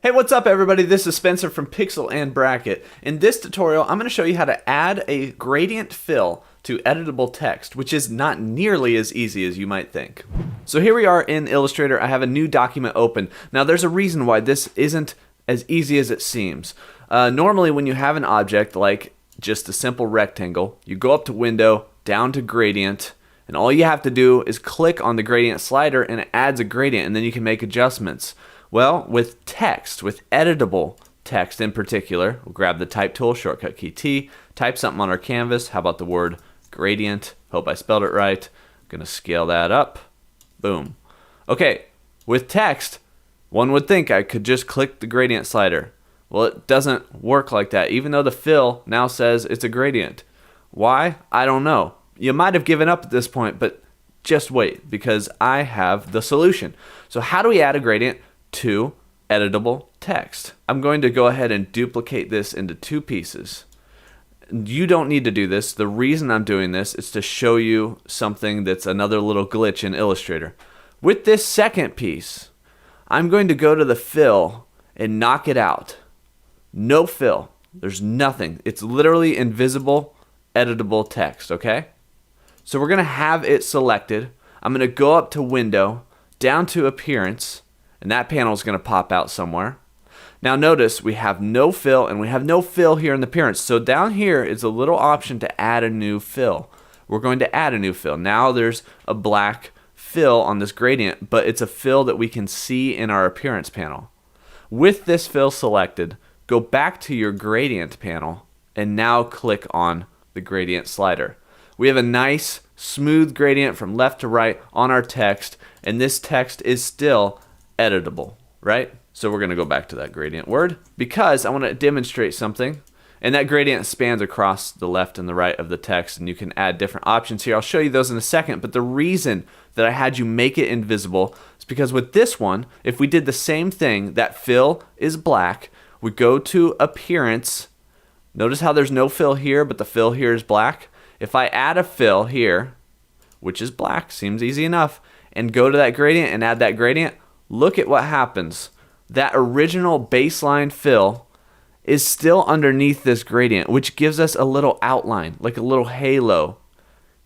Hey, what's up everybody? This is Spencer from Pixel and Bracket. In this tutorial, I'm going to show you how to add a gradient fill to editable text, which is not nearly as easy as you might think. So here we are in Illustrator. I have a new document open. Now there's a reason why this isn't as easy as it seems. Normally when you have an object like just a simple rectangle, you go up to Window, down to Gradient, and all you have to do is click on the gradient slider and it adds a gradient, and then you can make adjustments. Well, with text, with editable text in particular, we'll grab the Type tool, shortcut key T, type something on our canvas. How about the word gradient? Hope I spelled it right. I'm going to scale that up. Boom. Okay, with text, one would think I could just click the gradient slider. Well, it doesn't work like that, even though the fill now says it's a gradient. Why? I don't know. You might have given up at this point, but just wait, because I have the solution. So how do we add a gradient to editable text? I'm going to go ahead and duplicate this into two pieces. You don't need to do this. The reason I'm doing this is to show you something that's another little glitch in Illustrator. With this second piece, I'm going to go to the fill and knock it out. No fill. There's nothing. It's literally invisible editable text, okay? So we're going to have it selected. I'm going to go up to Window, down to Appearance, and that panel is going to pop out somewhere. Now notice we have no fill, and we have no fill here in the appearance. So down here is a little option to add a new fill. We're going to add a new fill. Now there's a black fill on this gradient, but it's a fill that we can see in our appearance panel. With this fill selected, go back to your gradient panel and now click on the gradient slider. We have a nice smooth gradient from left to right on our text, and this text is still editable, right? So we're going to go back to that gradient word because I want to demonstrate something, and that gradient spans across the left and the right of the text, and you can add different options here. I'll show you those in a second, but the reason that I had you make it invisible is because with this one, if we did the same thing, that fill is black, we go to Appearance. Notice how there's no fill here, but the fill here is black. If I add a fill here, which is black, seems easy enough, and go to that gradient and add that gradient, look at what happens. That original baseline fill is still underneath this gradient, which gives us a little outline, like a little halo,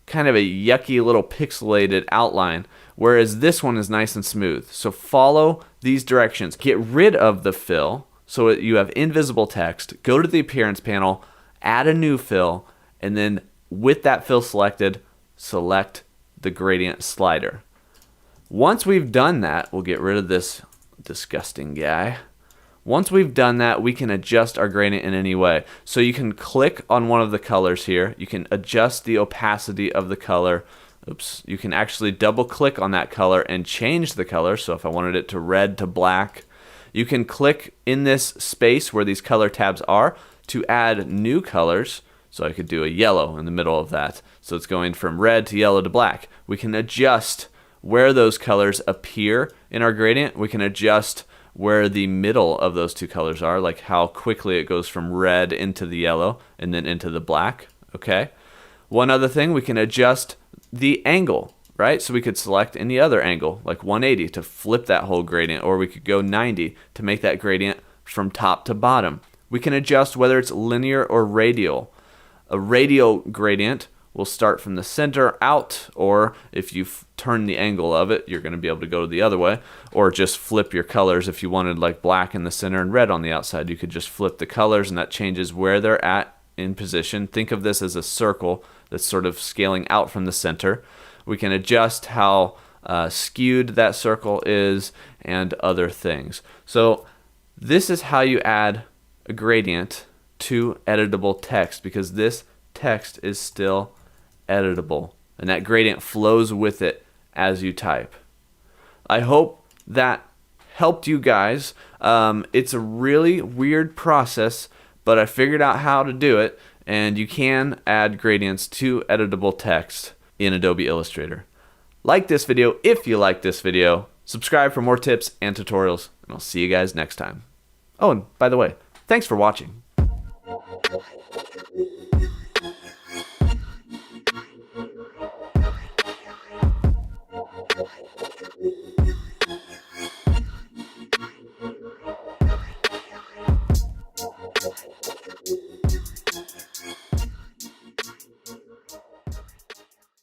kind of a yucky little pixelated outline, whereas this one is nice and smooth. So follow these directions. Get rid of the fill so you have invisible text, go to the Appearance panel, add a new fill, and then with that fill selected, select the gradient slider. Once we've done that, we'll get rid of this disgusting guy. Once we've done that, we can adjust our gradient in any way. So you can click on one of the colors here. You can adjust the opacity of the color. Oops. You can actually double click on that color and change the color. So if I wanted it to red to black, you can click in this space where these color tabs are to add new colors. So I could do a yellow in the middle of that. So it's going from red to yellow to black. We can adjust where those colors appear in our gradient. We can adjust where the middle of those two colors are, like how quickly it goes from red into the yellow and then into the black, okay? One other thing, we can adjust the angle, right? So we could select any other angle, like 180 to flip that whole gradient, or we could go 90 to make that gradient from top to bottom. We can adjust whether it's linear or radial. A radial gradient will start from the center out, or if you turn the angle of it, you're going to be able to go the other way, or just flip your colors. If you wanted like black in the center and red on the outside, you could just flip the colors, and that changes where they're at in position. Think of this as a circle that's sort of scaling out from the center. We can adjust how skewed that circle is and other things. So this is how you add a gradient to editable text, because this text is still editable and that gradient flows with it as you type. I hope that helped you guys. It's a really weird process, but I figured out how to do it, and you can add gradients to editable text in Adobe Illustrator. Like this video if you like this video, subscribe for more tips and tutorials, and I'll see you guys next time. Oh, and by the way, thanks for watching.